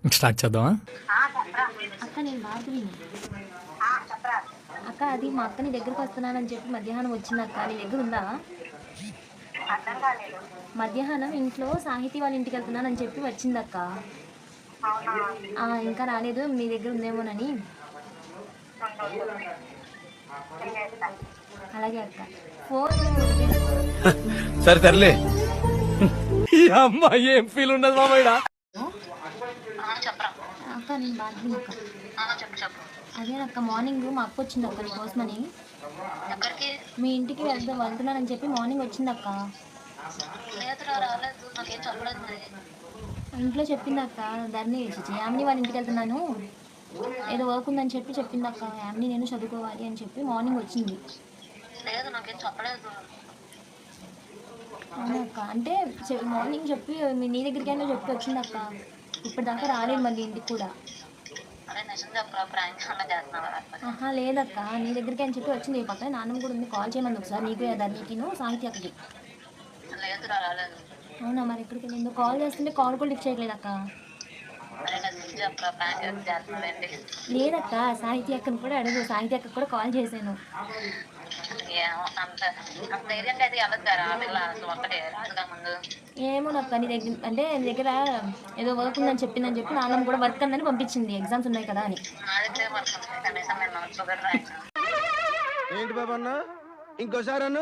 Start చేద్దామా? అక్క నేను భార్గవిని. అక్క అది మా అక్క నీ దగ్గరకు వస్తున్నానని చెప్పి మధ్యాహ్నం వచ్చింది అక్క. నీ దగ్గర ఉందా? మధ్యాహ్నం ఇంట్లో సాహితీ వాళ్ళ ఇంటికి వెళ్తున్నానని చెప్పి వచ్చిందక్క. ఇంకా రాలేదు, మీ దగ్గర ఉందేమోనని. అలాగే అక్క. ఫోన్ సరే తరలే. అమ్మాయి ఏం ఫీల్ ఉండదు మామయ్య. అక్క నేను భార్గవిని అక్క. అదేనక్క, మార్నింగ్ మా అక్క వచ్చింది అక్క నీకోసమని. మీ ఇంటికి వెళ్తున్నానని చెప్పి మార్నింగ్ వచ్చిందక్క. ఇంట్లో చెప్పిందక్క, ధరణి యామిని వాళ్ళ ఇంటికి వెళ్తున్నాను, ఏదో వర్క్ ఉందని చెప్పి చెప్పిందక్క. యామిని నేను చదువుకోవాలి అని చెప్పి మార్నింగ్ వచ్చింది. అవునక్క, అంటే మార్నింగ్ చెప్పి నీ దగ్గరికైనా చెప్పి వచ్చిందక్క. ఇప్పటిదాకా రాలేదు మళ్ళీ ఇంటికి కూడా. లేదక్క, నీ దగ్గరికి అని చెప్పి వచ్చింది. పక్కన నాన్నమ్మ కూడా ఉంది, కాల్ చేయమంది ఒకసారి నీకు నీకు సాహిత్య అక్కకి. అవునా, మరి ఎక్కడికి వెళ్ళిందో? కాల్ చేస్తుంటే కాల్ కూడా లిఫ్ట్ చేయట్లేదు అక్క. లేదక్క, సాహిత్య అక్కను కూడా అడుగు, సాహిత్య అక్క కూడా కాల్ చేశాను. ఏమో అక్క, నీ దగ్గర అంటే నీ దగ్గర ఏదో వర్క్ ఉందని చెప్పిందని చెప్పి నాన్నమ్మ కూడా వర్క్ అందని పంపించింది, ఎగ్జామ్స్ ఉన్నాయి కదా అని. ఏంటి బాబా అన్న, ఇంకోసారి అన్న.